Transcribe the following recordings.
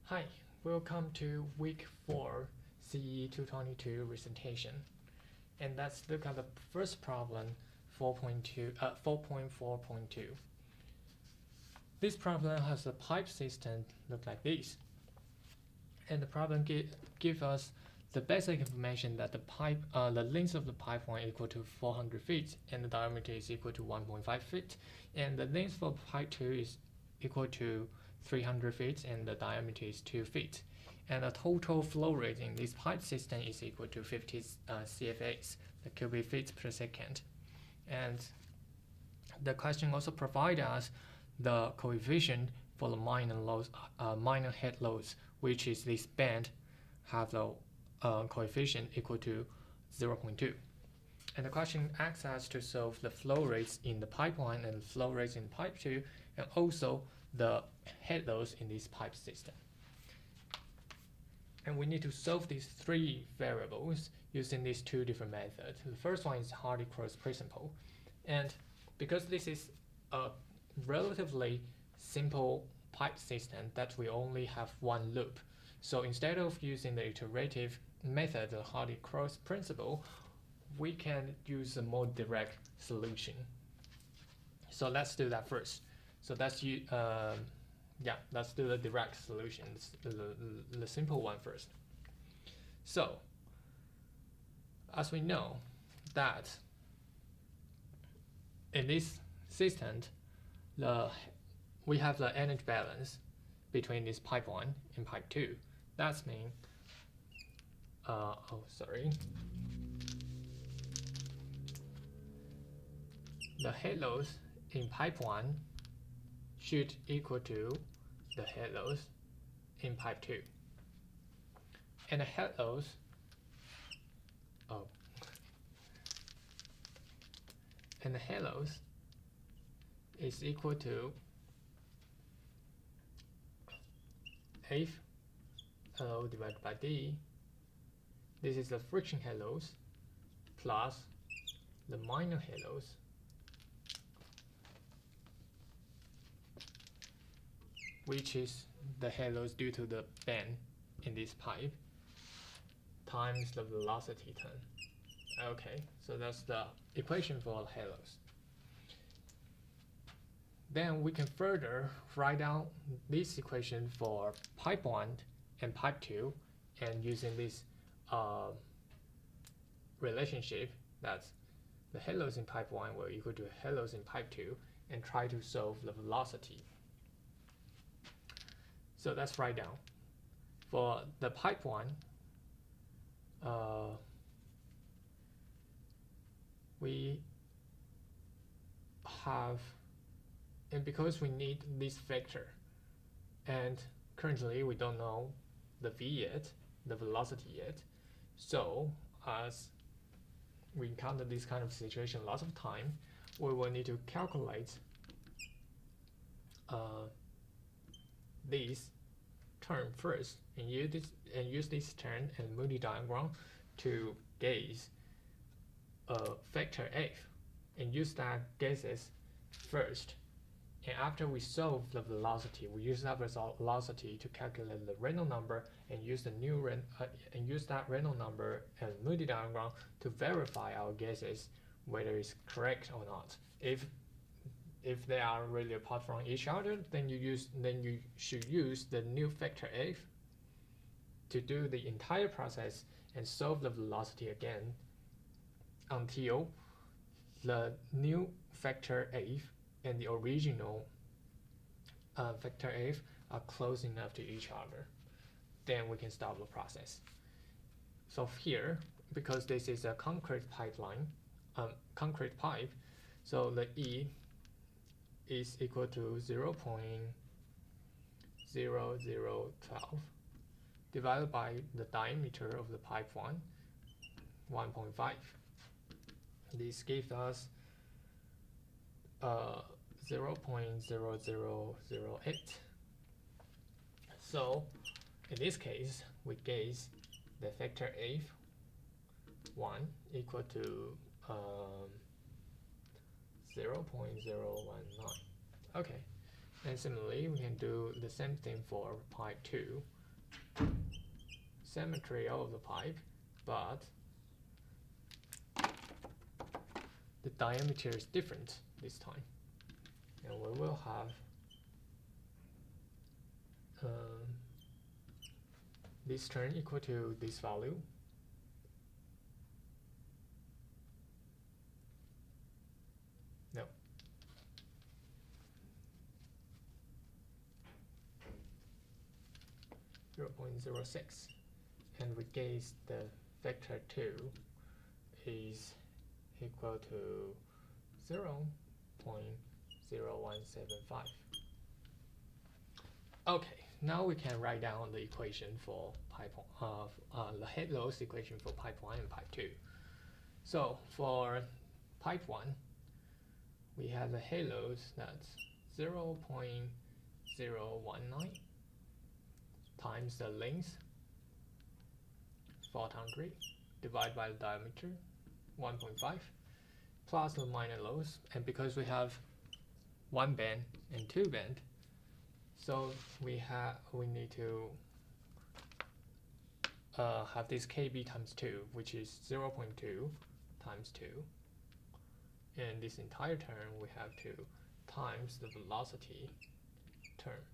Hi, welcome to week 4 CE222 recitation. And let's look at the first problem 4.4.2. This problem has a pipe system look like this. And the problem give us the basic information that the length of the pipeline equal to 400 feet and the diameter is equal to 1.5 feet, and the length for pipe 2 is equal to 300 feet and the diameter is 2 feet, and the total flow rate in this pipe system is equal to 50 CFAs, the cubic feet per second. And the question also provides us the coefficient for the minor head loads, which is this band have the coefficient equal to 0.2. And the question asks us to solve the flow rates in the pipe 1 and flow rates in pipe 2, and also the head loads in this pipe system. And we need to solve these 3 variables using these 2 different methods. The first one is Hardy-Cross principle. And because this is a relatively simple pipe system that we only have one loop, so instead of using the iterative method, the Hardy-Cross principle, we can use a more direct solution. So let's do that first. So let's do the direct solution, the simple one first. So as we know that in this system, we have the energy balance between this pipe 1 and pipe 2. That means, the head loads in pipe 1 should equal to the head loads in pipe 2. And the head loads is equal to F L divided by D. This is the friction head loads plus the minor head loads which is the head loads due to the bend in this pipe times the velocity turn. Okay, so that's the equation for the head loads. Then we can further write down this equation for pipe 1 and pipe 2, and using this relationship, that's the head loads in pipe 1 will equal to head loads in pipe 2, and try to solve the velocity. So let's write down. For the pipe 1, we have, and because we need this vector, and currently we don't know the v yet, the velocity yet, so as we encounter this kind of situation lots of time, we will need to calculate this term first, and use this term and multi-diagram to gauge a vector f, and use that guesses first. And after we solve the velocity, we use that velocity to calculate the Reynolds number, and use the use that Reynolds number and multi-diagram to verify our guesses whether it's correct or not. If they are really apart from each other, then you should use the new vector f to do the entire process and solve the velocity again until the new vector f and the original vector f are close enough to each other. Then we can stop the process. So here, because this is a concrete pipe, so the E is equal to 0.0012 divided by the diameter of the pipe 1, 1.5. This gives us 0.0008. So in this case, we gauge the vector F1 equal to 0.019. Okay, and similarly we can do the same thing for pipe 2. symmetry of the pipe, but the diameter is different this time, and we will have this turn equal to this value. No. .06, and we guess the vector 2 is equal to 0.0175. Okay, now we can write down the equation for pipe the head loss equation for pipe 1 and pipe 2. So for pipe 1, we have a head loss that's 0.019 times the length 400 divided by the diameter 1.5 plus the minor loss, and because we have one bend and two bend, so we need to have this KB times 2, which is 0.2 times 2, and this entire term we have to times the velocity term,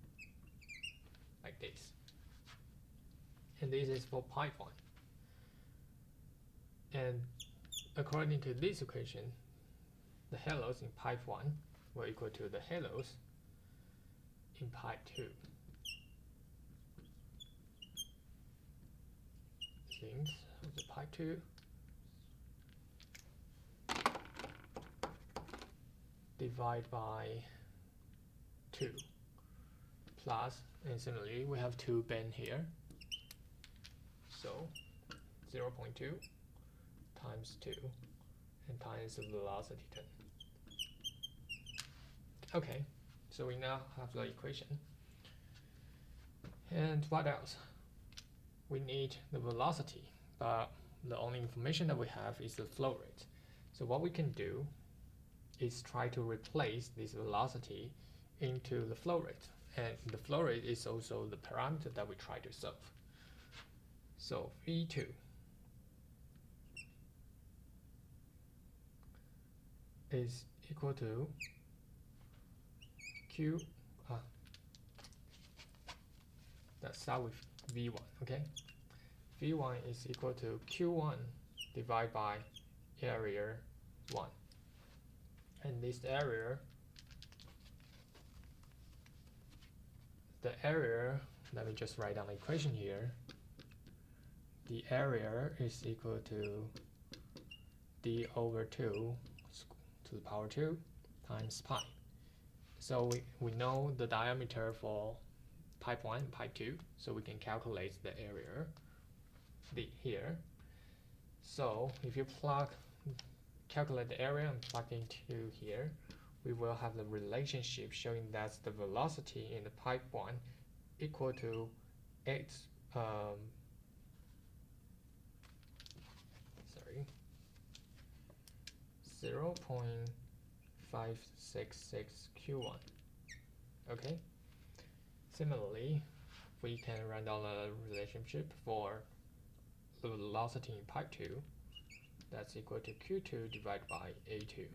like this. And this is for pipe 1. And according to this equation, the head loss in pipe 1 will equal to the head loss in pipe 2. Length of the pipe 2 divided by 2 plus, and similarly we have two bend here, so 0.2 times 2 and times the velocity term. Okay, so we now have the equation. And what else? We need the velocity, but the only information that we have is the flow rate. So what we can do is try to replace this velocity into the flow rate, and the flow rate is also the parameter that we try to solve. So V2 is equal to Q, let's start with V1, okay? V1 is equal to Q1 divided by area 1. And this area, let me just write down the equation here. The area is equal to d over 2 to the power 2 times pi. So we know the diameter for pipe 1 and pipe 2, so we can calculate the area here. So if you calculate the area and plug into here, we will have the relationship showing that the velocity in the pipe 1 equal to 0.566 Q1. Okay. Similarly, we can run down the relationship for the velocity in pipe 2. That's equal to Q2 divided by A2.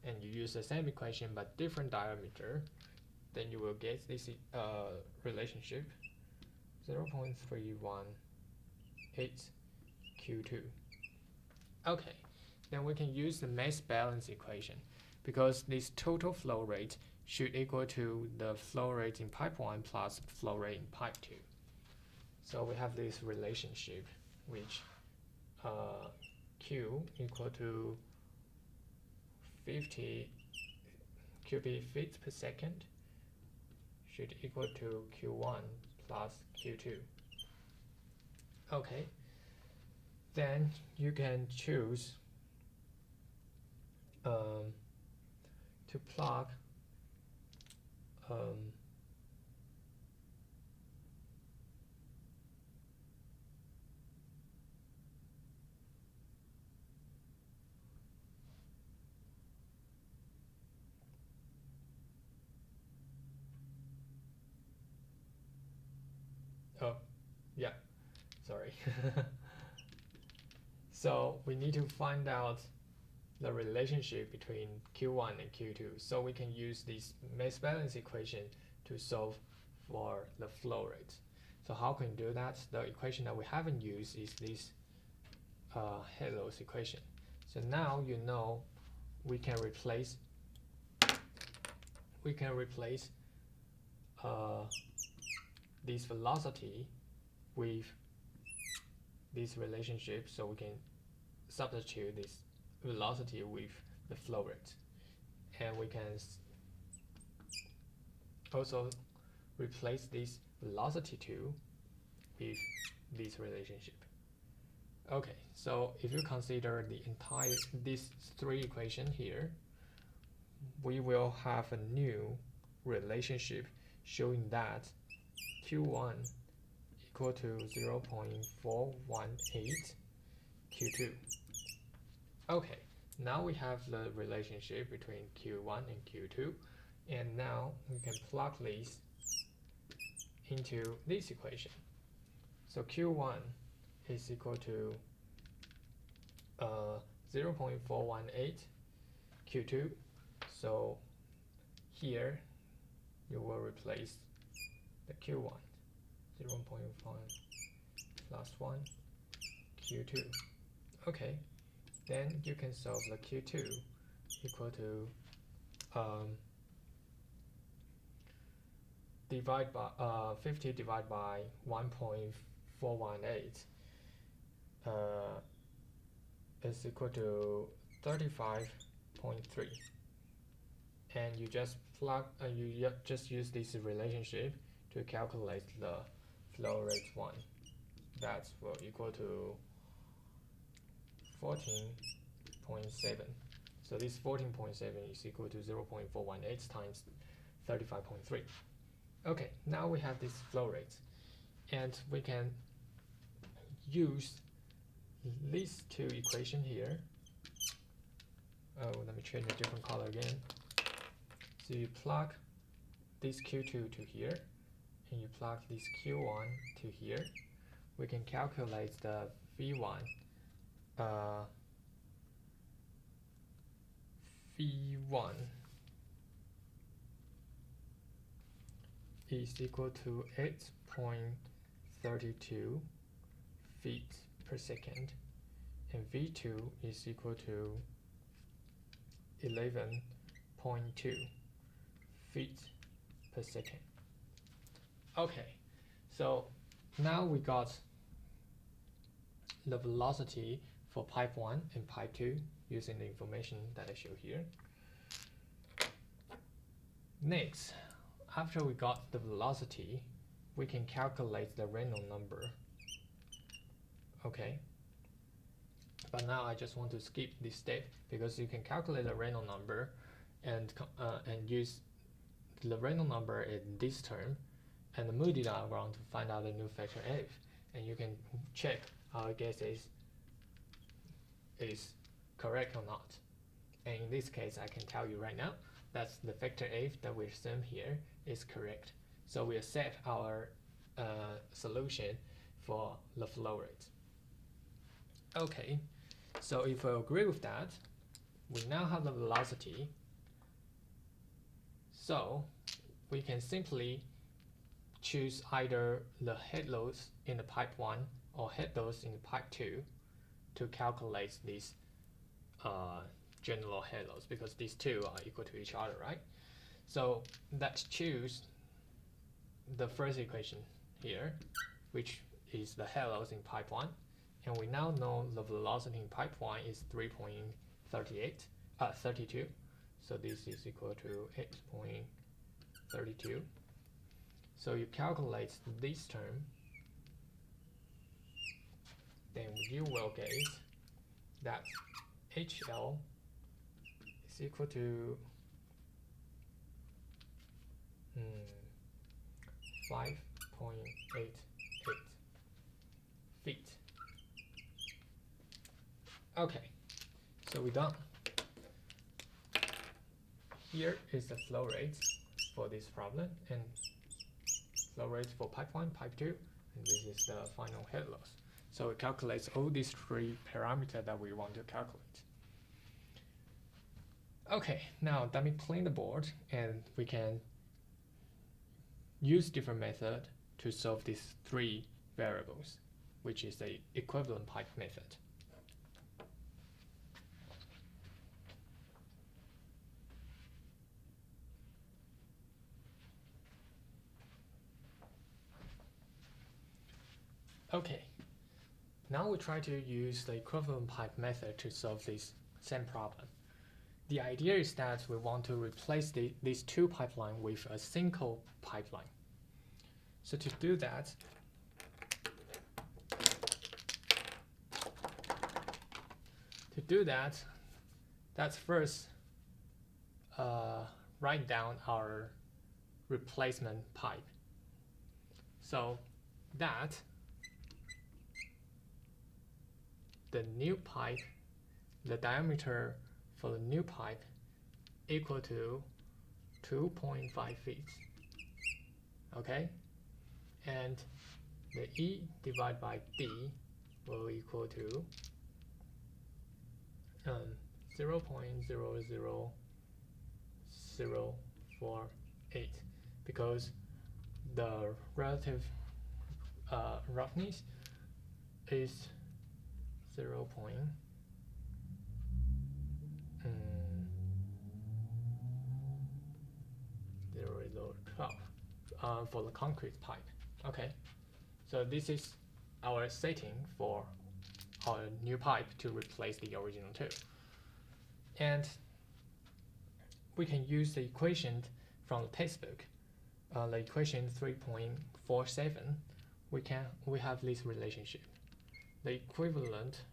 And you use the same equation but different diameter, then you will get this relationship 0.318 Q2. Okay, then we can use the mass balance equation, because this total flow rate should equal to the flow rate in pipe 1 plus flow rate in pipe 2. So we have this relationship, which Q equal to 50 cubic feet per second should equal to Q1 plus Q2. Okay, then you can choose to plug Yeah, sorry. So we need to find out the relationship between Q1 and Q2. So we can use this mass balance equation to solve for the flow rate. So how can we do that? The equation that we haven't used is this Hello's equation. So now you know we can replace this velocity with this relationship, so we can substitute this velocity with the flow rate, and we can also replace this velocity too with this relationship. Okay, so if you consider the entire these three equations here, we will have a new relationship showing that Q1 equal to 0.418 Q2. Okay, now we have the relationship between Q1 and Q2, and now we can plug these into this equation. So Q1 is equal to 0.418 Q2. So here you will replace the Q1, 0.1 plus 1 Q2. Okay, then you can solve the Q2 equal to divide by 50 divided by 1.418 is equal to 35.3, and you just plug you just use this relationship to calculate the flow rate 1. That will equal to 14.7. So this 14.7 is equal to 0.418 times 35.3. Okay, now we have this flow rate, and we can use these two equations here. Oh, let me change a different color again. So you plug this Q2 to here, and you plug this Q1 to here. We can calculate the V1. V1 is equal to 8.32 feet per second, and V2 is equal to 11.2 feet per second. Okay, so now we got the velocity for pipe 1 and pipe 2 using the information that I show here. Next, after we got the velocity, we can calculate the Reynolds number. Okay, but now I just want to skip this step, because you can calculate the Reynolds number and use the Reynolds number in this term and the Moody diagram to find out the new factor F, and you can check our guess is correct or not. And in this case, I can tell you right now that the factor F that we assume here is correct. So we accept our solution for the flow rate. Okay, so if we agree with that, we now have the velocity. So we can simply choose either the head loads in the pipe 1 or head loads in the pipe 2 to calculate these general head loads, because these two are equal to each other, right? So let's choose the first equation here, which is the head loads in pipe 1, and we now know the velocity in pipe 1 is 3.32. So this is equal to 8.32. So you calculate this term, then you will get that HL is equal to 5.88 feet. Okay, so we're done. Here is the flow rate for this problem, and flow rate for pipe 1, pipe 2, and this is the final head loss. So it calculates all these three parameters that we want to calculate. Okay, now let me clean the board, and we can use different method to solve these three variables, which is the equivalent pipe method. Okay, now we try to use the equivalent pipe method to solve this same problem. The idea is that we want to replace these two pipelines with a single pipeline. So to do that, let's first write down our replacement pipe. So that the new pipe, the diameter for the new pipe equal to 2.5 feet. Okay, and the E divided by D will equal to 0.00048, because the relative roughness is 0.012 for the concrete pipe. Okay, so this is our setting for our new pipe to replace the original two. And we can use the equation from the textbook. The equation 3.47, we have this relationship. The equivalent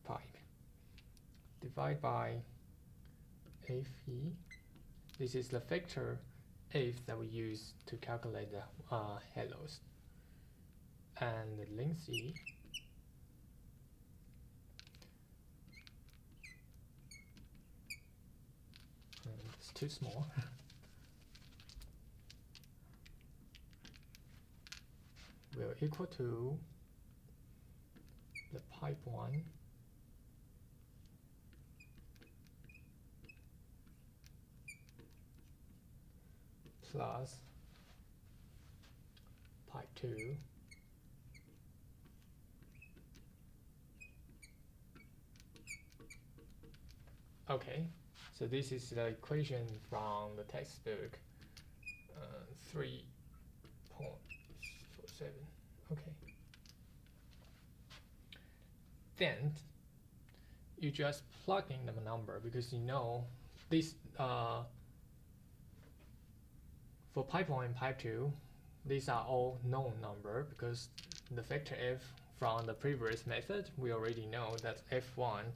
pipe divided by FE. This is the factor F that we use to calculate the head loss. And the length E it's too small. Will equal to the pipe 1 plus pipe 2 Okay, so this is the equation from the textbook 3.47. Okay. Then you just plug in the number, because you know this for pipe 1 and pipe 2, these are all known number, because the factor F from the previous method, we already know that F1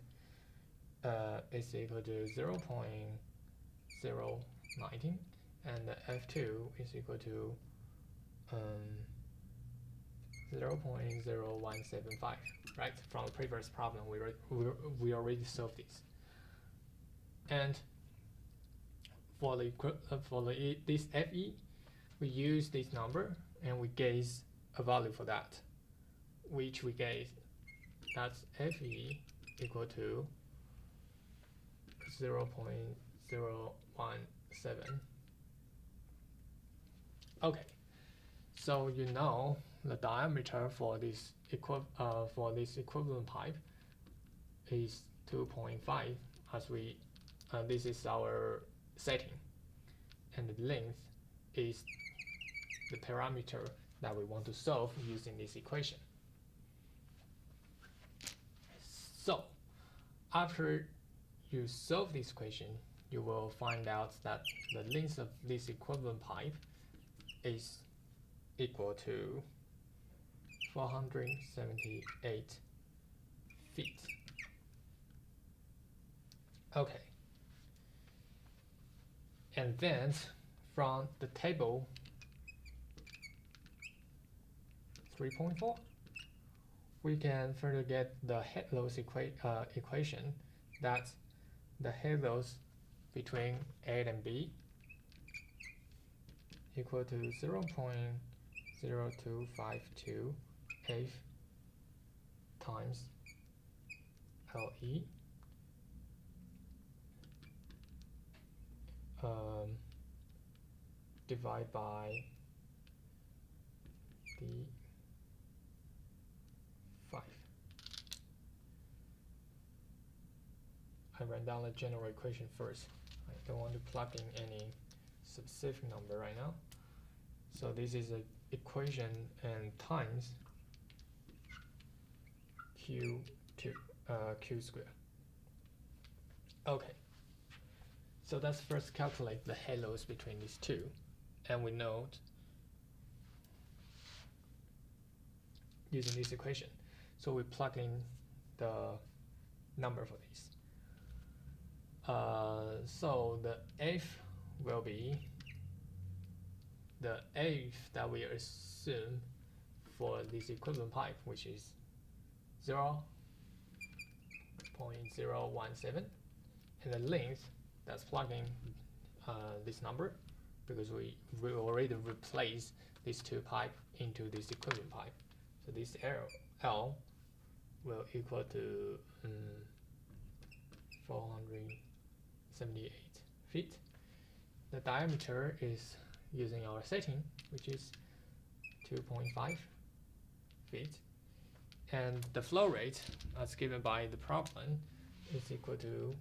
is equal to 0.019, and the F2 is equal to 0.0175, right? From the previous problem, we already solved this. And for this FE, we use this number and we get a value for that, which we get that's FE equal to 0.017. Okay, so you know the diameter for this equivalent pipe is 2.5, as we this is our setting, and the length is the parameter that we want to solve using this equation. So after you solve this equation, you will find out that the length of this equivalent pipe is equal to 478 feet. Okay. And then from the table 3.4, we can further get the head loss equation, that the head loss between A and B equal to 0.0252 eighth times LE divided by the 5. I write down the general equation first. I don't want to plug in any specific number right now. So this is an equation and times Q squared. Okay. So let's first calculate the halos between these two, and we know using this equation. So we plug in the number for these. So the eighth will be the eighth that we assume for this equivalent pipe, which is 0.017, and the length, that's plugging this number, because we already replaced these two pipes into this equivalent pipe. So this L will equal to 478 feet. The diameter is using our setting, which is 2.5 feet. And the flow rate, as given by the problem, is equal to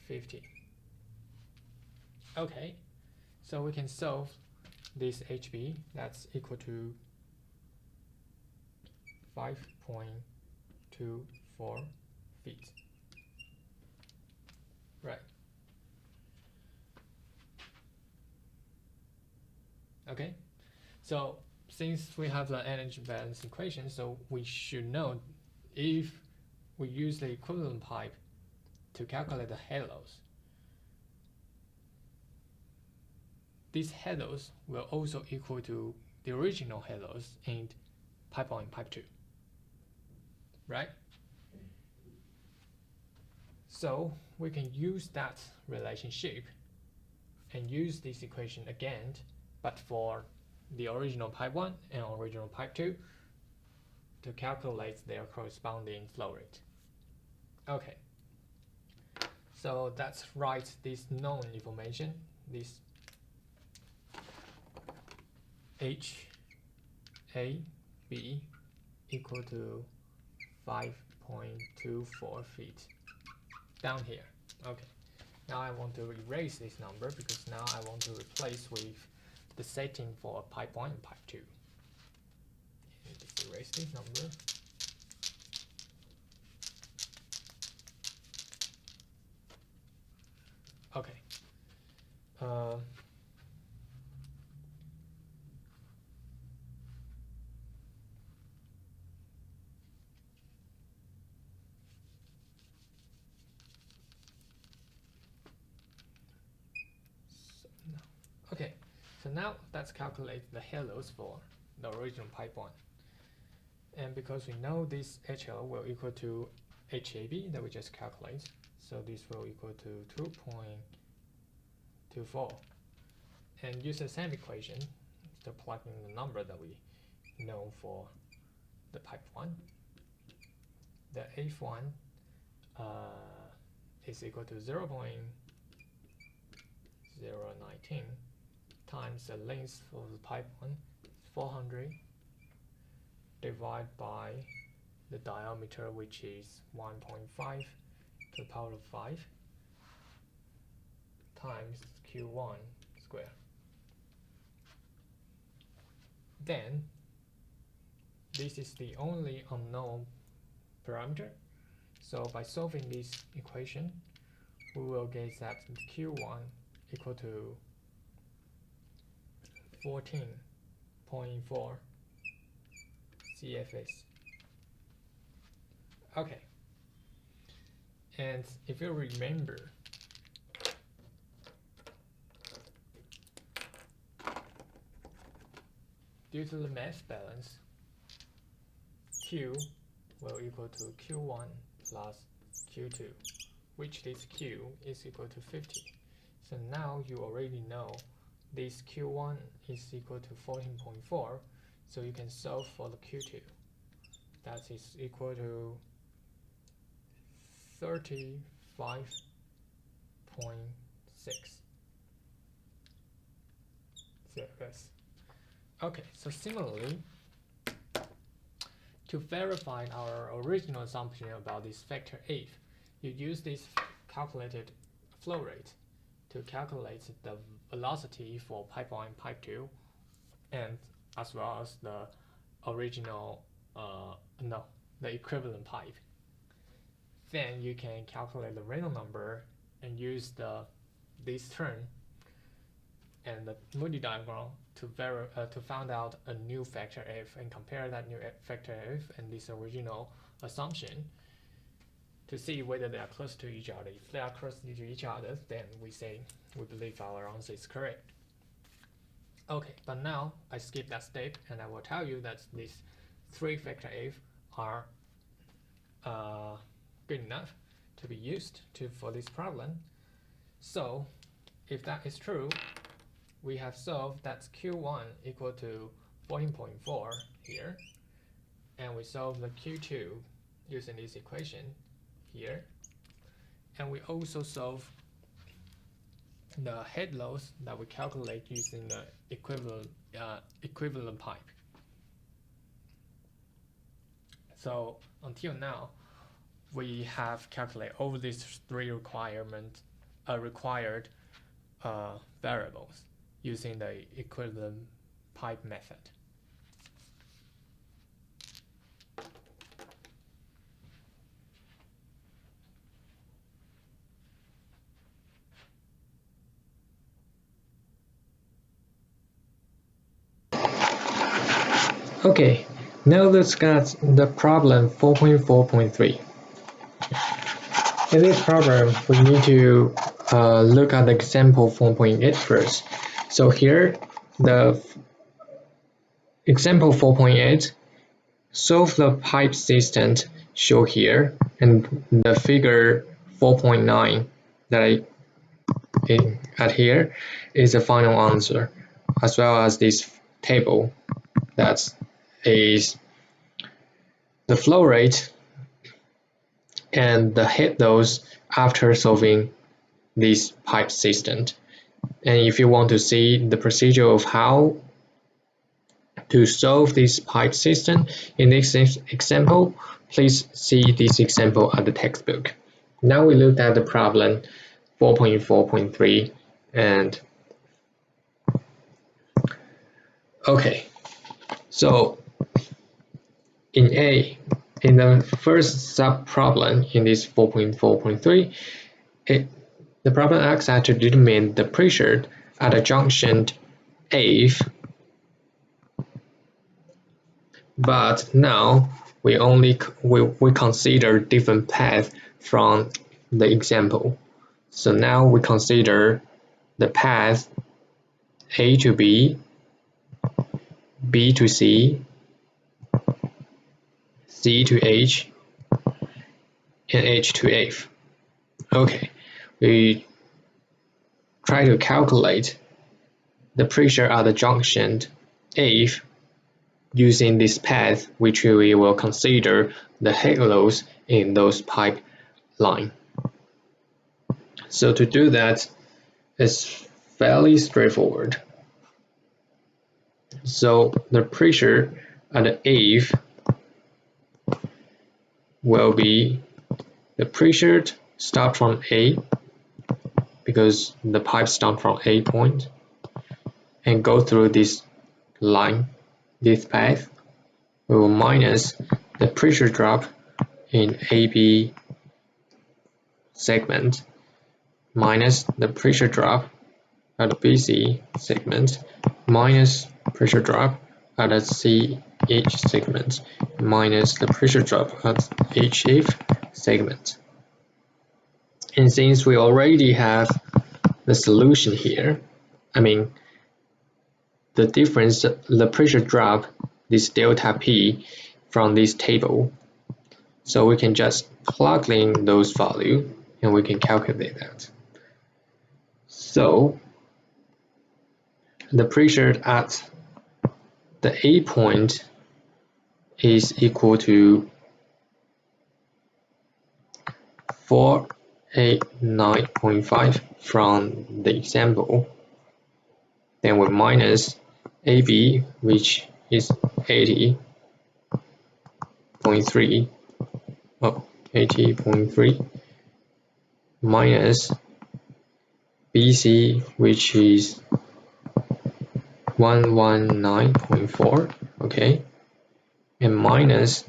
50. Okay, so we can solve this HB, that's equal to 5.24 feet. Right. Okay, so since we have the energy balance equation, so we should know if we use the equivalent pipe to calculate the halos, these halos will also equal to the original halos in pipe 1 and pipe 2, right? So we can use that relationship and use this equation again, but for the original pipe 1 and original pipe 2 to calculate their corresponding flow rate. Okay, so let's write this known information, this HAB equal to 5.24 feet down here. Okay, now I want to erase this number because now I want to replace with the setting for pipe 1 and pipe 2. Just erase this number. Okay. So now let's calculate the halos for the original pipe 1. And because we know this HL will equal to HAB that we just calculated, so this will equal to 2.24. And use the same equation to plug in the number that we know for the pipe 1. The H1 is equal to 0.019 times the length of the pipe 1, 400, divided by the diameter, which is 1.5 to the power of 5, times Q1 squared. Then, this is the only unknown parameter. So by solving this equation, we will get that Q1 equal to 14.4 CFS. Okay. And if you remember, due to the mass balance, Q will equal to Q1 plus Q2, which this Q is equal to 50. So now you already know this Q1 is equal to 14.4, so you can solve for the Q2. That is equal to 35.6. So yes. Okay, so similarly, to verify our original assumption about this factor 8, you use this calculated flow rate to calculate the velocity for pipe 1 and pipe 2, and as well as the original, the equivalent pipe. Then you can calculate the Reynolds number and use this term and the Moody diagram to find out a new factor f and compare that new factor f and this original assumption to see whether they are close to each other. If they are close to each other, then we believe our answer is correct. Okay, but now I skip that step and I will tell you that these 3 factor f are good enough to be used for this problem. So if that is true, we have solved that Q1 equal to 14.4 here, and we solve the Q2 using this equation here, and we also solve the head loss that we calculate using the equivalent pipe. So until now, we have calculated all these 3 required variables using the equivalent pipe method. Okay, now let's get the problem 4.4.3. In this problem, we need to look at the example 4.8 first. So here, the example 4.8, solve the pipe system shown here, and the figure 4.9 that I add here is the final answer, as well as this table that is the flow rate and the head loss after solving this pipe system. And if you want to see the procedure of how to solve this pipe system in this example, please see this example at the textbook. Now we looked at the problem 4.4.3 and okay, so in the first sub-problem in this 4.4.3, the problem asks us to determine the pressure at a junction A, but now we consider different paths from the example. So now we consider the path A to B, B to C, C to H, and H to F. Okay, we try to calculate the pressure at the junction F using this path, which we will consider the head loss in those pipe line. So to do that, it's fairly straightforward. So the pressure at the F will be the pressure start from A, because the pipe start from A point and go through this line, this path. We will minus the pressure drop in AB segment minus the pressure drop at the BC segment minus pressure drop at the CH segment minus the pressure drop at HF segment. And since we already have the solution here, I mean the difference, the pressure drop, this delta P from this table, so we can just plug in those values and we can calculate that. So the pressure at the A point is equal to 489.5 from the example. Then we minus AB, which is 80.3, minus BC, which is 119.4, okay, and minus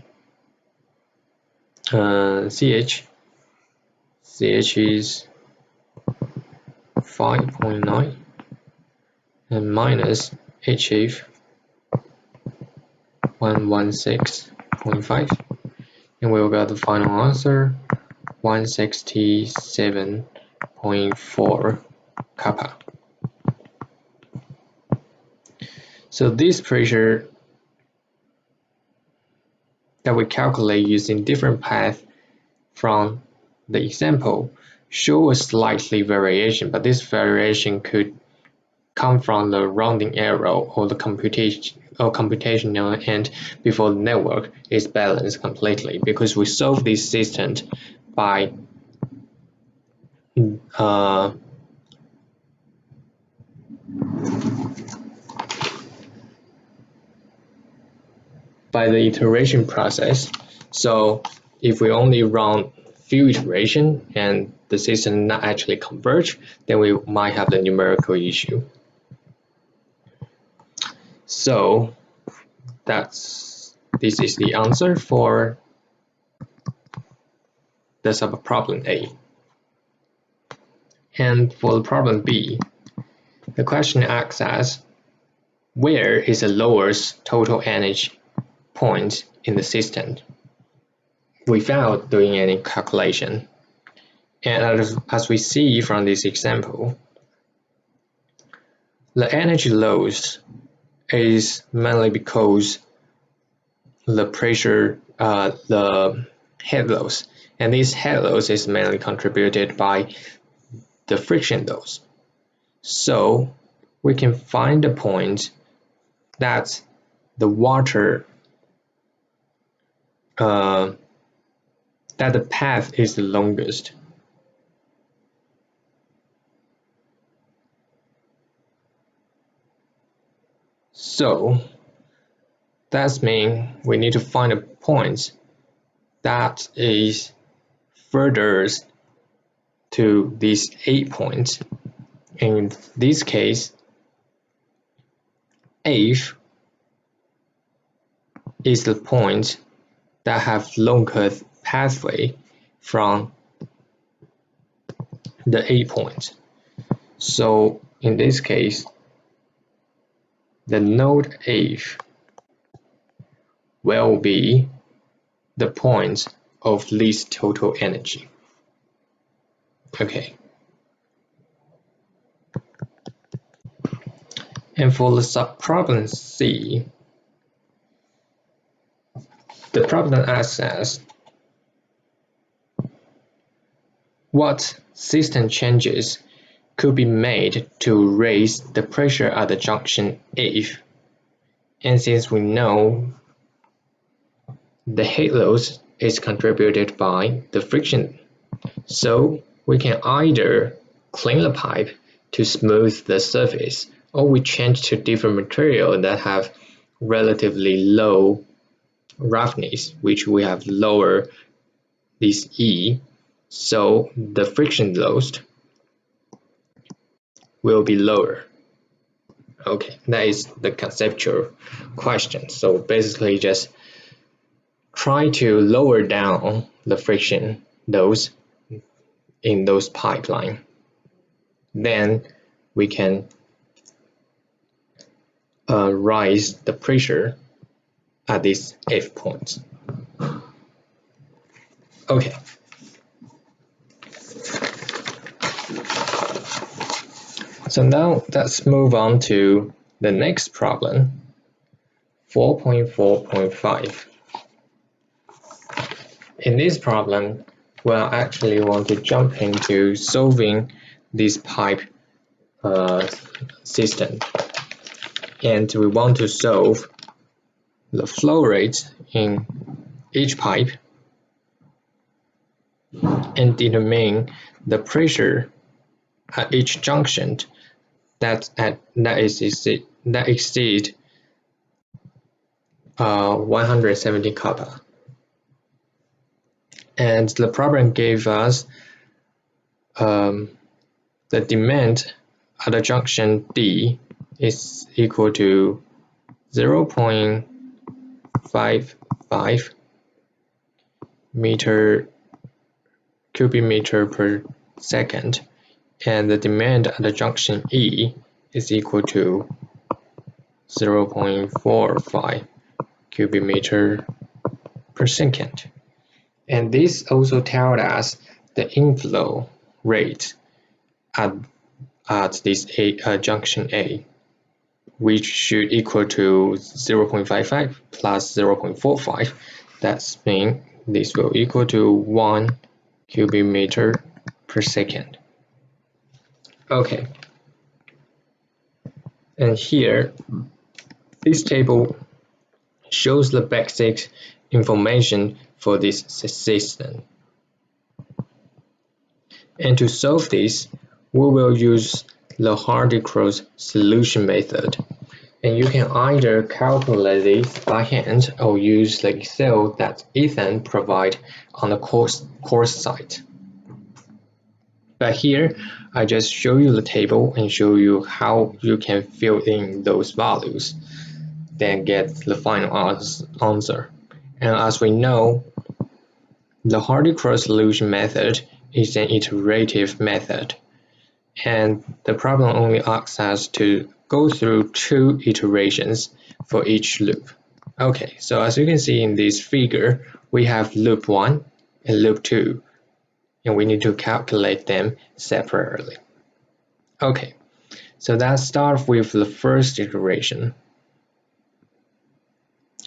CH is 5.9, and minus HF 116.5, and we'll get the final answer 167.4 kappa. So this pressure that we calculate using different paths from the example show a slightly variation, but this variation could come from the rounding error or the computational end before the network is balanced completely, because we solve this system by the iteration process. So if we only run few iterations and the system not actually converge, then we might have the numerical issue. So this is the answer for the subproblem A. And for the problem B, the question asks us, where is the lowest total energy point in the system without doing any calculation? And as we see from this example, the energy loss is mainly because the pressure, the head loss, and this head loss is mainly contributed by the friction loss. So we can find the point that the water, that the path is the longest. So that means we need to find a point that is furthest to this A point. In this case, F is the point that have longest pathway from the A point. So in this case, the node F will be the point of least total energy. Okay. And for the subproblem C, the problem asks us what system changes could be made to raise the pressure at the junction F. And since we know the head loss is contributed by the friction, so we can either clean the pipe to smooth the surface, or we change to different material that have relatively low roughness, which we have lower this E, so the friction loss will be lower. Okay, that is the conceptual question. So basically just try to lower down the friction loss in those pipeline. Then we can rise the pressure at this F point. Okay. So now let's move on to the next problem, 4.4.5. In this problem, we'll actually want to jump into solving this pipe system. and we want to solve the flow rate in each pipe and determine the pressure at each junction that exceed 170 kappa. And the problem gave us the demand at the junction D is equal to 0.55 cubic meter per second, and the demand at the junction E is equal to 0.45 cubic meter per second. And this also tells us the inflow rate at this junction A, which should equal to 0.55 plus 0.45. That means this will equal to 1 cubic meter per second. Okay. And here, this table shows the basic information for this system. And to solve this, we will use the Hardy-Cross solution method. And you can either calculate this by hand or use the Excel that Ethan provides on the course site. But here, I just show you the table and show you how you can fill in those values, then get the final answer. And as we know, the Hardy-Cross solution method is an iterative method, and the problem only asks us to go through 2 iterations for each loop. Okay, so as you can see in this figure, we have loop 1 and loop 2, and we need to calculate them separately. Okay, so let's start with the first iteration,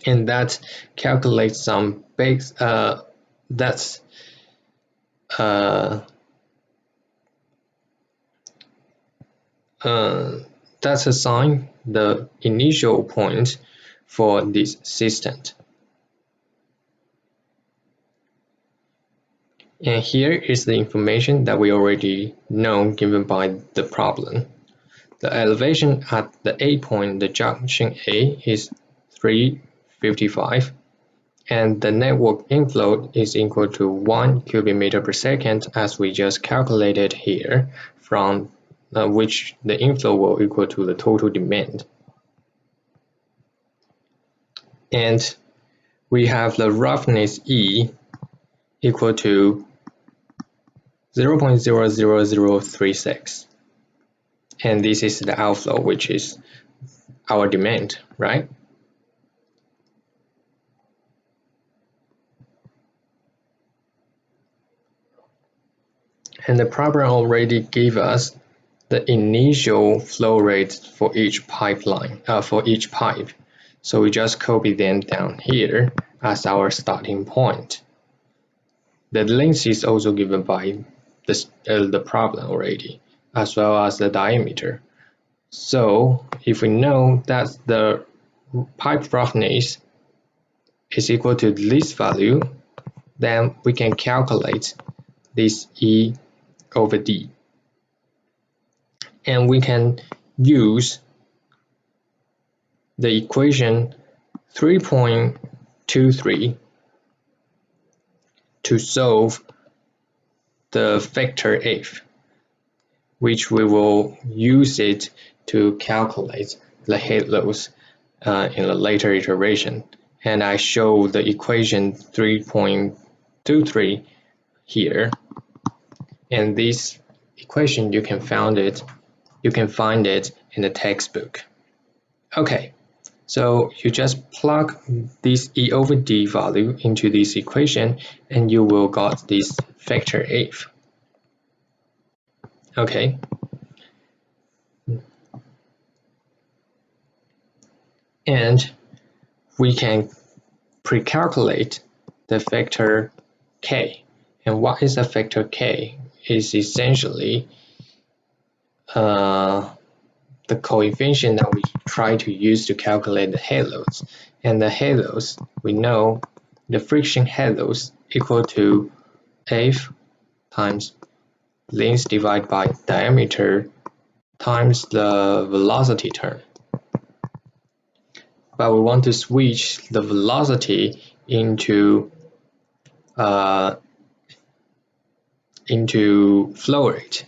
and that calculates some that's assign the initial point for this system. And here is the information that we already know given by the problem. The elevation at the A point, the junction A, is 355, and the network inflow is equal to 1 cubic meter per second, as we just calculated here, from which the inflow will equal to the total demand. And we have the roughness E equal to 0.00036, and this is the outflow, which is our demand, right? And the problem already gave us the initial flow rate for each pipeline, for each pipe. So we just copy them down here as our starting point. The length is also given by the problem already, as well as the diameter. So if we know that the pipe roughness is equal to this value, then we can calculate this E over D. And we can use the equation 3.23 to solve the factor F, which we will use it to calculate the head loads in a later iteration. And I show the equation 3.23 here. And this equation, you can find it in the textbook. Okay, so you just plug this E over D value into this equation and you will got this factor F. Okay. And we can pre-calculate the factor K. And what is the factor K? Is essentially the coefficient that we try to use to calculate the head loads. And the head loads, we know the friction head loads equal to F times length divided by diameter times the velocity term. But we want to switch the velocity into flow rate.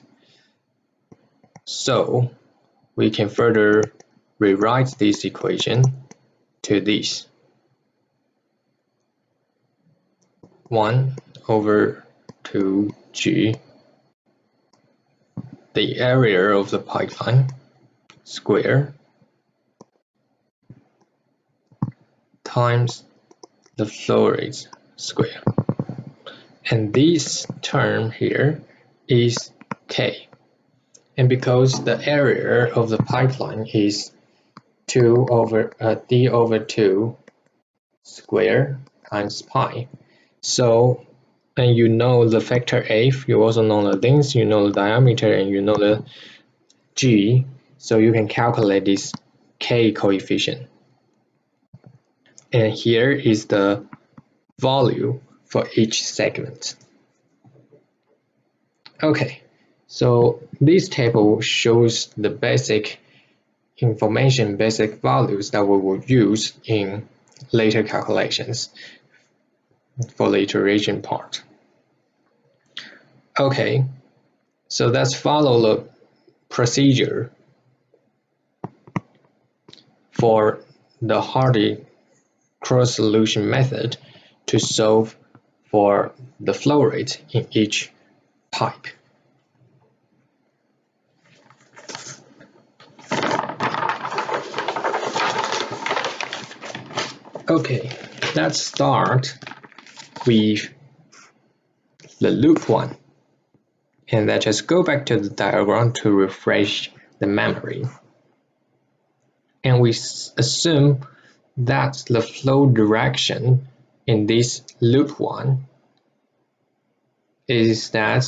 So we can further rewrite this equation to this 1/2G, the area of the pipeline square times the flow rate square. And this term here is K. And because the area of the pipeline is d over 2 square times pi. So, and you know the factor F, you also know the length, you know the diameter, and you know the G, so you can calculate this K coefficient. And here is the value for each segment. Okay, so this table shows the basic information, basic values that we will use in later calculations for the iteration part. Okay, so let's follow the procedure for the Hardy cross solution method to solve for the flow rate in each pipe. Okay, let's start with the loop one. And let's just go back to the diagram to refresh the memory. And we assume that the flow direction in this loop one is that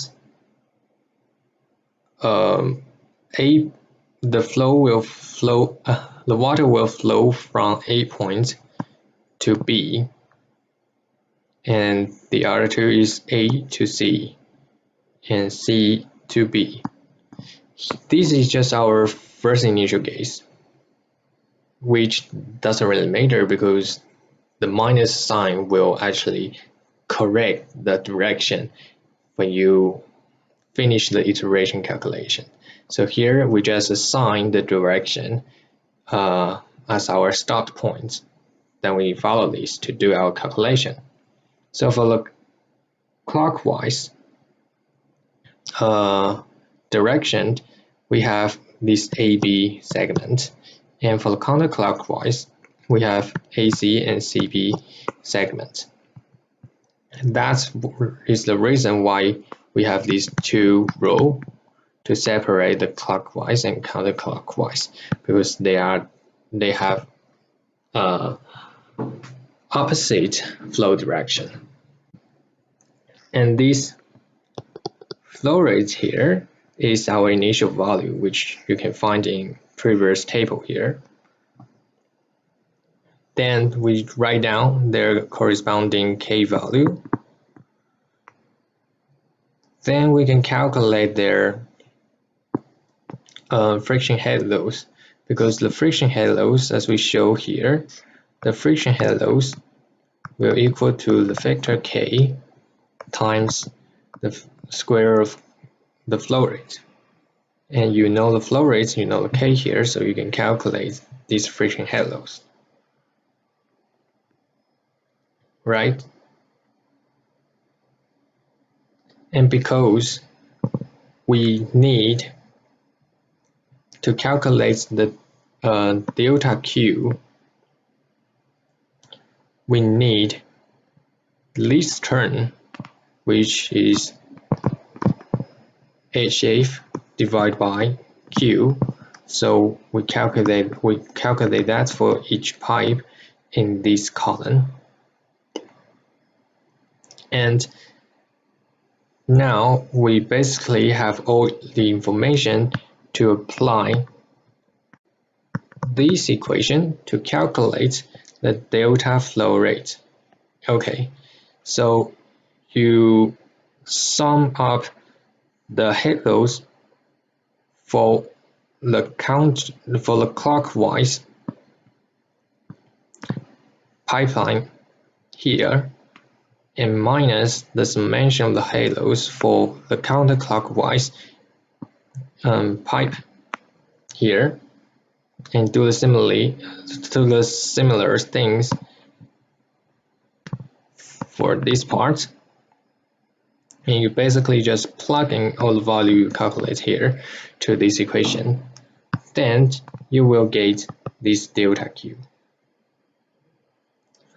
the water will flow from A point to B, and the other two is A to C and C to B. This is just our first initial case, which doesn't really matter because the minus sign will actually correct the direction when you finish the iteration calculation. So here we just assign the direction as our start point. Then we follow this to do our calculation. So for the clockwise direction, we have this AB segment, and for the counterclockwise, we have AC and CB segments. And that is the reason why we have these two rows to separate the clockwise and counterclockwise, because they have opposite flow direction. And this flow rate here is our initial value, which you can find in previous table here. Then we write down their corresponding K value. Then we can calculate their friction head loads, because the friction head loads, as we show here, the friction head loads will equal to the factor K times the square of the flow rate. And you know the flow rates, you know the K here, so you can calculate these friction head loads. Right? And because we need to calculate the delta Q, we need this term, which is HF divided by Q. So we calculate that for each pipe in this column. And now we basically have all the information to apply this equation to calculate the delta flow rate. Okay, so you sum up the head loads for the clockwise pipeline here and minus the summation of the head loads for the counterclockwise pipe here, and do the similar things for this part. And you basically just plug in all the value you calculate here to this equation. Then you will get this delta Q.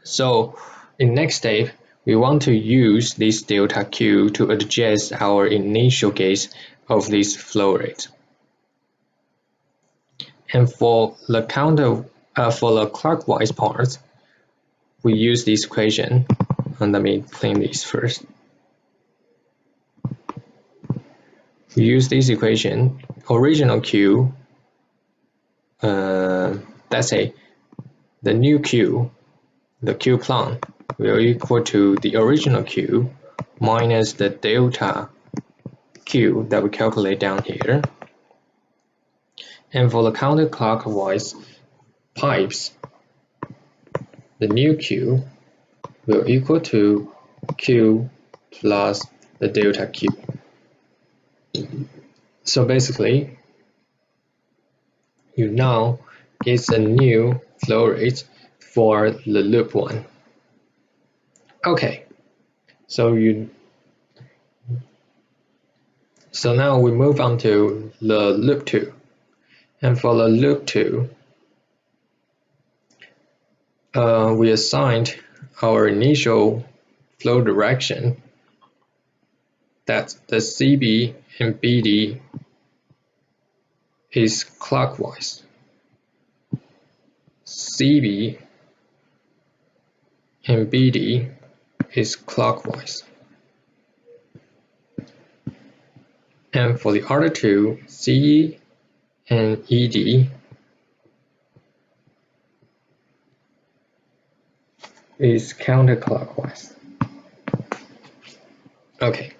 So in next step, we want to use this delta Q to adjust our initial gauge of this flow rate. And for the clockwise part, we use this equation. And let me clean this first. We use this equation, original Q, let's say the new Q, the Q plan, will equal to the original Q minus the delta Q that we calculate down here. And for the counterclockwise pipes, the new Q will equal to Q plus the delta Q. So basically, you now get a new flow rate for the loop 1. Okay, so now we move on to the loop 2. And for the loop 2, we assigned our initial flow direction that the CB and BD is clockwise. CB and BD is clockwise. And for the other two, CE and ED is counterclockwise. Okay.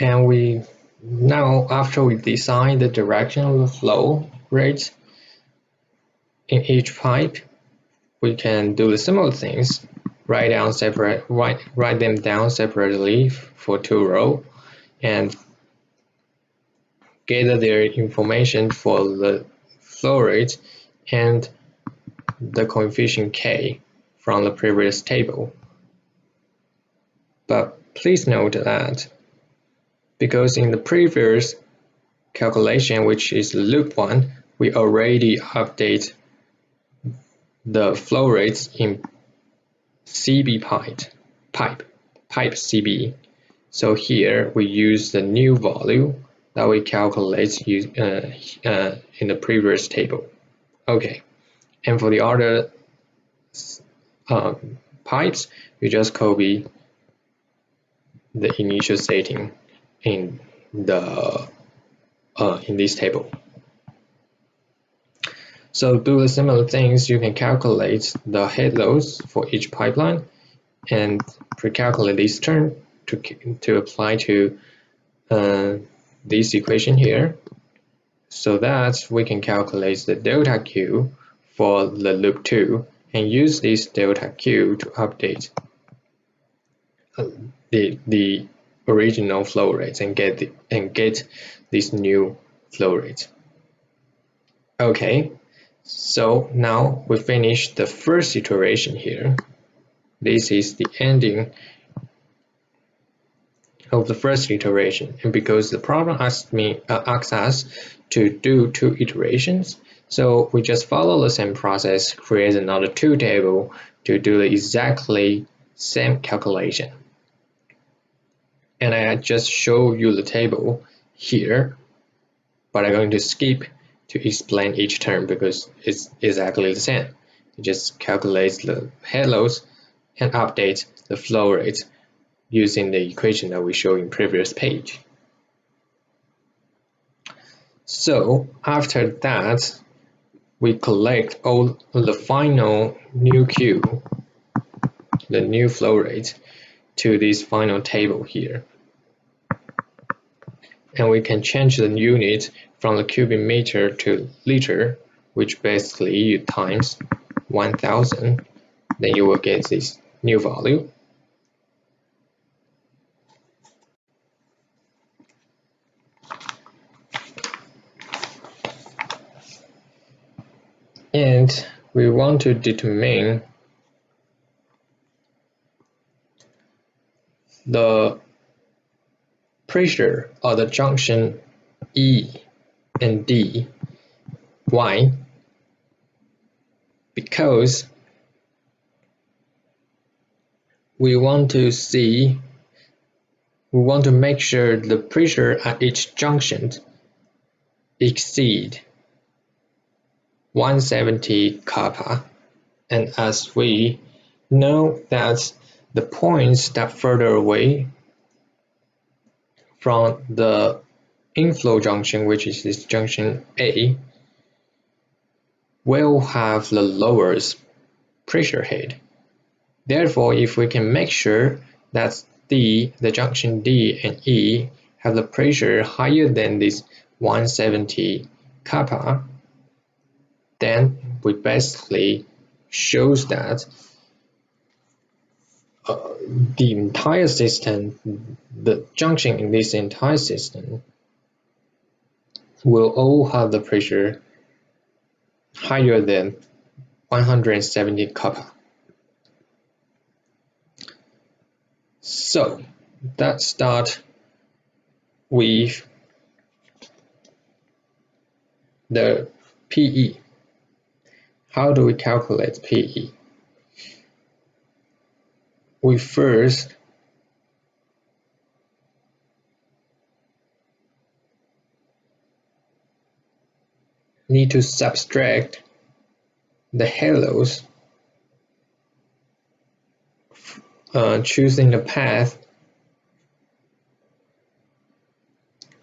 And we now, after we design the direction of the flow rate in each pipe, we can do the similar things. Write them down separately for 2 rows and gather their information for the flow rate and the coefficient K from the previous table. But please note that because in the previous calculation, which is loop 1, we already update the flow rates in CB pipe CB. So here we use the new value that we calculate in the previous table. Okay, and for the other pipes, we just copy the initial setting in this table. So do the similar things. You can calculate the head loads for each pipeline and pre-calculate this term to apply to this equation here, so that we can calculate the delta Q for the loop 2 and use this delta Q to update the original flow rates and get this new flow rate. Okay, so now we finished the first iteration here. This is the ending of the first iteration, and because the problem asks us to do 2 iterations, so we just follow the same process, create another 2 table to do the exactly same calculation. And I just show you the table here, but I'm going to skip to explain each term because it's exactly the same. It just calculates the head loads and updates the flow rate using the equation that we showed in previous page. So after that, we collect all the final new Q, the new flow rate, to this final table here. And we can change the unit from the cubic meter to liter, which basically you times 1000, then you will get this new value. And we want to determine the pressure of the junction E and D. Why? Because we want to make sure the pressure at each junction exceed 170 kappa, and as we know that the points that further away from the inflow junction, which is this junction A, will have the lowest pressure head. Therefore, if we can make sure that the junction D and E have the pressure higher than this 170 kappa, then we basically shows that the entire system, the junction in this entire system, will all have the pressure higher than 170 kappa. So let's start with the PE. How do we calculate PE? We first need to subtract the halos, choosing the path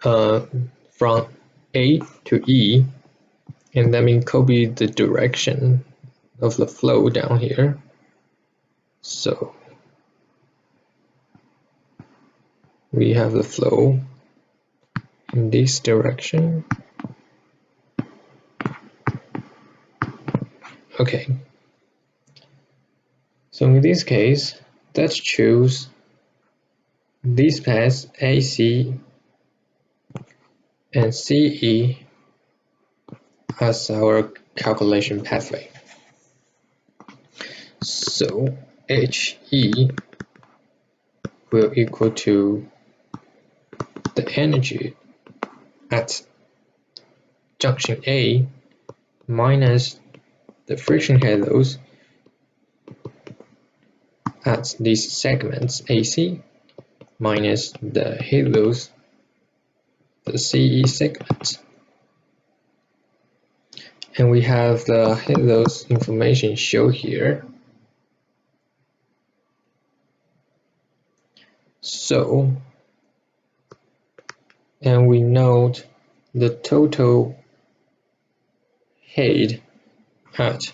from A to E, and let me copy the direction of the flow down here. So we have the flow in this direction. Okay. So in this case, let's choose these paths AC and CE as our calculation pathway. So HE will equal to the energy at junction A minus the friction halos at these segments AC minus the halos, the CE segments. And we have the halos information shown here. So, and we note the total head at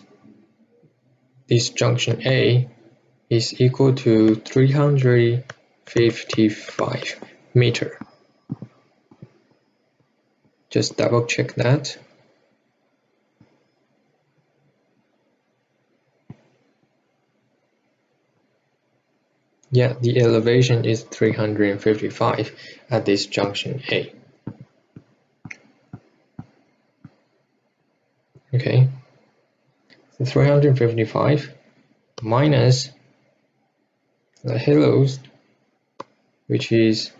this junction A is equal to 355 meter. Just double check that. Yeah, the elevation is 355 at this junction A. Okay, so 355 minus the halos, which is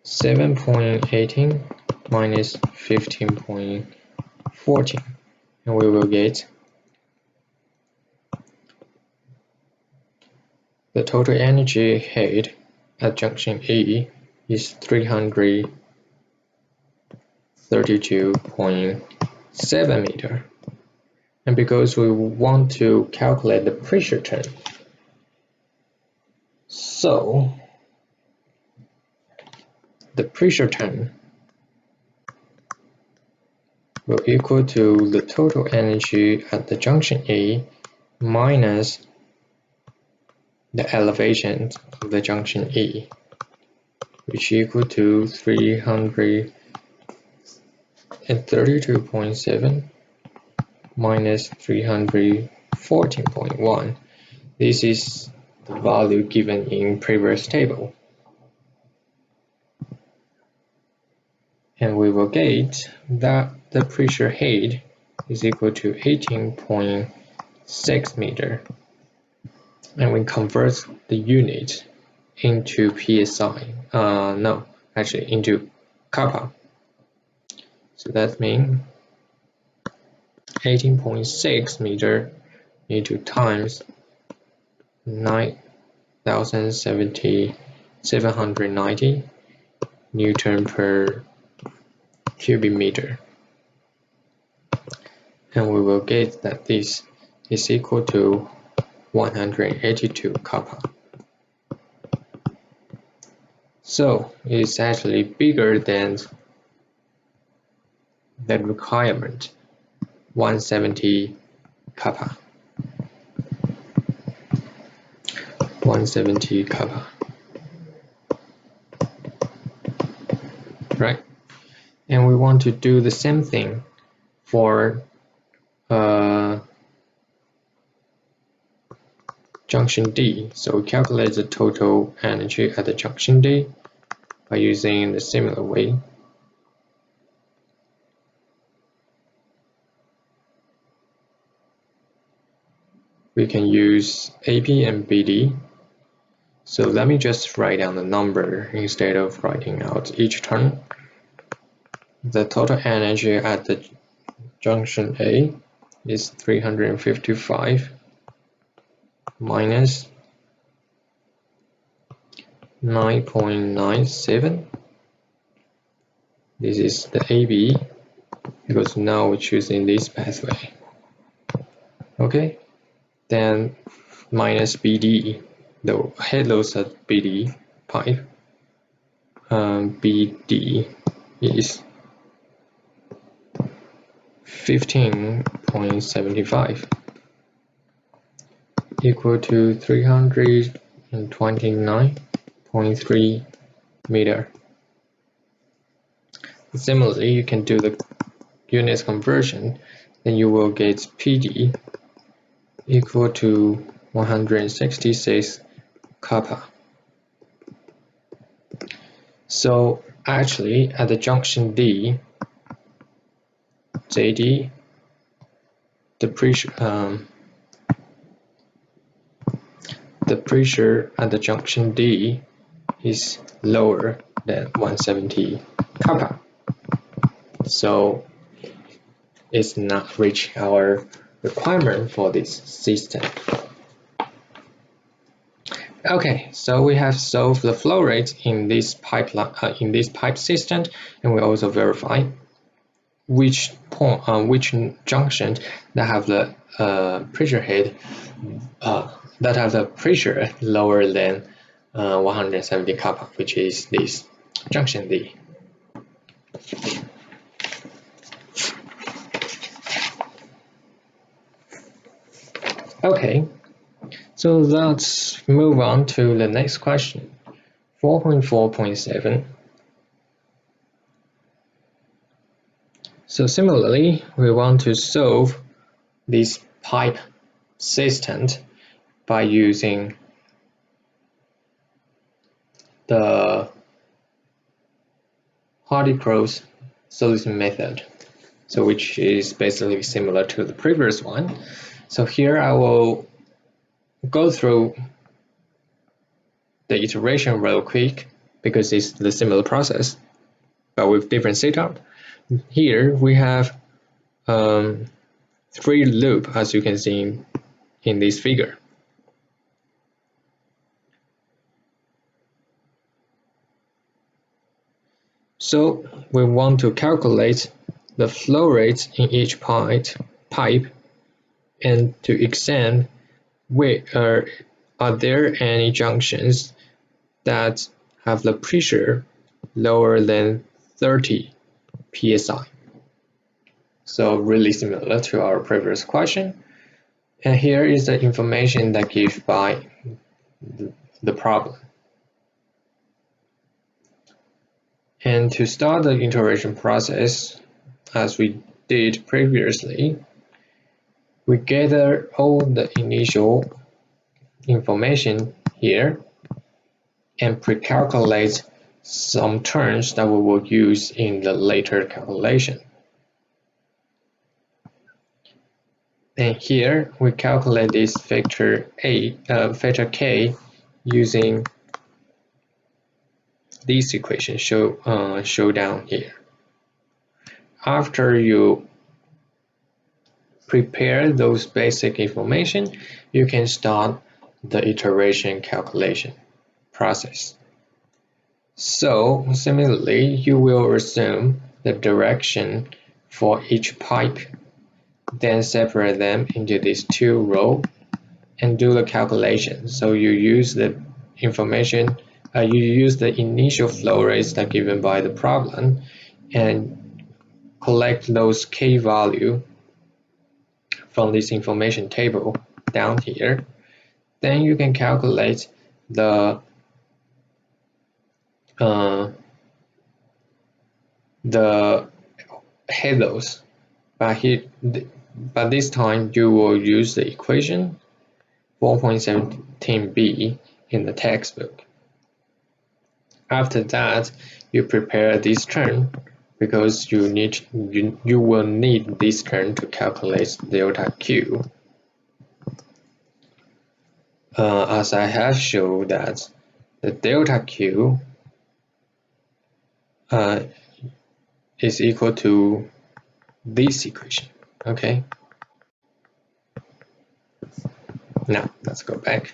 7.18 minus 15.14, and we will get the total energy head at junction E is 332.7 meter. And because we want to calculate the pressure turn, so the pressure turn will equal to the total energy at the junction A minus the elevation of the junction E, which equal to 332.7 minus 314.1. This is the value given in previous table. And we will get that the pressure head is equal to 18.6 meter. And we convert the unit into PSI. Into kappa. So that means 18.6 meter into times 9,790 Newton per cubic meter. And we will get that this is equal to 182 kappa. So it's actually bigger than the requirement, 170 kappa. 170 kappa. Right? And we want to do the same thing for junction D. So we calculate the total energy at the junction D by using the similar way. We can use AB and BD. So let me just write down the number instead of writing out each term. The total energy at the junction A is 355 minus 9.97. This is the AB because now we're choosing this pathway. Okay, then minus BD, the head loss at BD pipe. BD is 15.75 equal to 329.3 meter. Similarly, you can do the units conversion, then you will get PD equal to 166 kappa. So actually at the junction D, JD, the pressure at the junction D is lower than 170 kappa. So it's not reach our requirement for this system. Okay, so we have solved the flow rate in this pipe system, and we also verify which junction that have the pressure head that have the pressure lower than 170 kappa, which is this junction D. Okay, so let's move on to the next question, 4.4.7. So similarly, we want to solve this pipe system by using the Hardy-Cross solution method, so which is basically similar to the previous one. So here I will go through the iteration real quick because it's the similar process, but with different setup. Here we have 3 loops, as you can see in this figure. So we want to calculate the flow rate in each pipe and to examine where are there any junctions that have the pressure lower than 30 psi. So really similar to our previous question. And here is the information that given by the problem. And to start the iteration process, as we did previously, we gather all the initial information here and pre-calculate some terms that we will use in the later calculation. And here we calculate this factor k using this equation show down here. After you prepare those basic information, you can start the iteration calculation process. So similarly, you will assume the direction for each pipe, then separate them into these two rows and do the calculation. So you use the information, you use the initial flow rates that given by the problem and collect those k value from this information table down here. Then you can calculate the halos, but this time you will use the equation 4.17b in the textbook. After that, you prepare this term because you will need this term to calculate delta Q. As I have shown that the delta Q is equal to this equation, okay? Now, let's go back.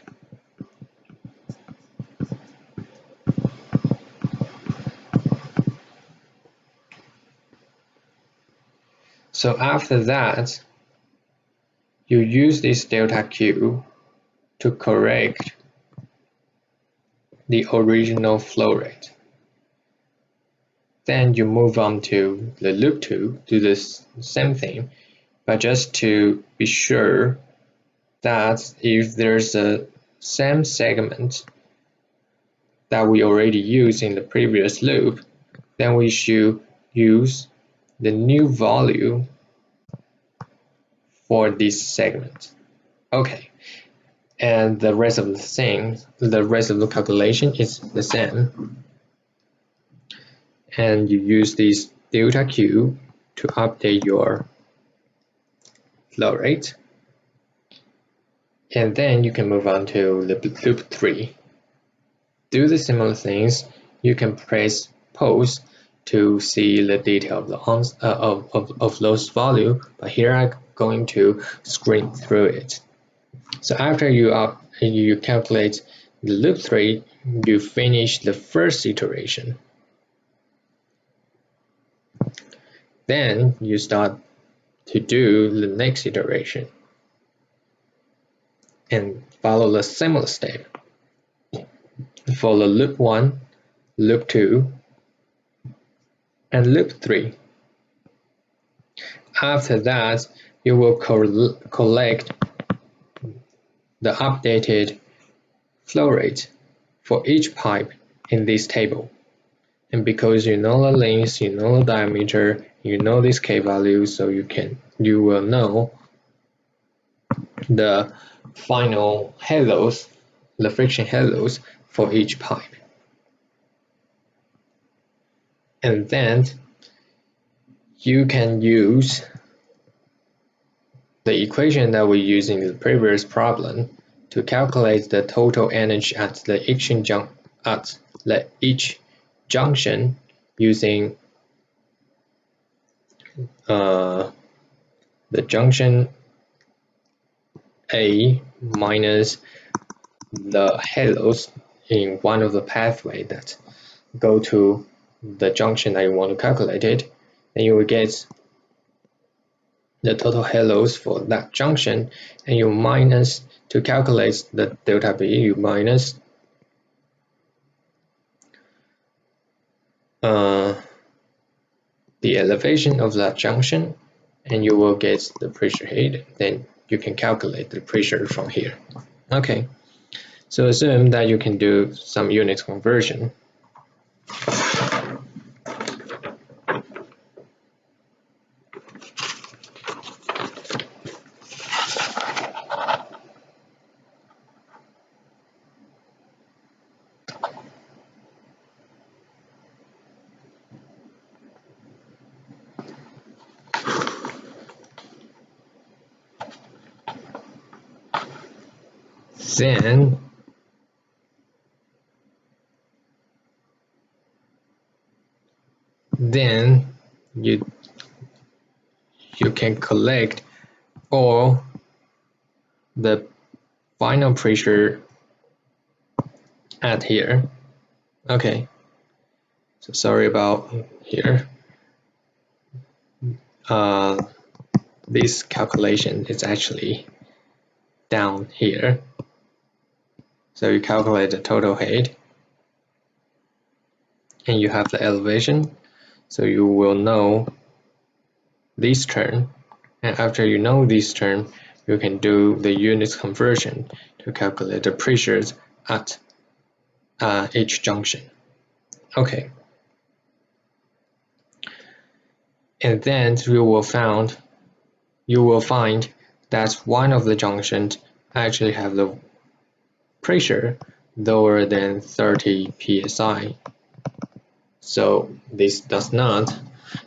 So after that, you use this delta Q to correct the original flow rate. Then you move on to the loop 2, do the same thing, but just to be sure that if there's a same segment that we already used in the previous loop, then we should use the new value for this segment. Okay, and the rest of the things, the rest of the calculation is the same. And you use this delta Q to update your flow rate. And then you can move on to the loop 3. Do the similar things. You can press pause to see the detail of those value, but here I'm going to screen through it. So after you calculate the loop 3, you finish the first iteration. Then you start to do the next iteration and follow the similar step for the loop 1, loop 2, and loop 3. After that, you will collect the updated flow rate for each pipe in this table. And because you know the length, you know the diameter, you know this K value, so you will know the final halos, the friction halos for each pipe. And then you can use the equation that we used in the previous problem to calculate the total energy at each junction using the junction A minus the halos in one of the pathway that go to the junction that you want to calculate it, then you will get the total halos for that junction, and you minus, to calculate the delta B, you minus the elevation of that junction and you will get the pressure head. Then you can calculate the pressure from here. Okay, so assume that you can do some unit conversion. Then you can collect all the final pressure at here. Okay, so sorry about here. This calculation is actually down here. So you calculate the total height, and you have the elevation, so you will know this term, and after you know this term, you can do the unit conversion to calculate the pressures at each junction. Okay, and then you will find that one of the junctions actually have the pressure lower than 30 psi. So this does not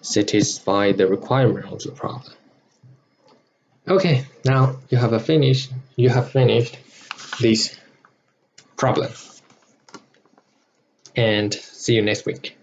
satisfy the requirement of the problem. Okay, now you have finished this problem, and see you next week.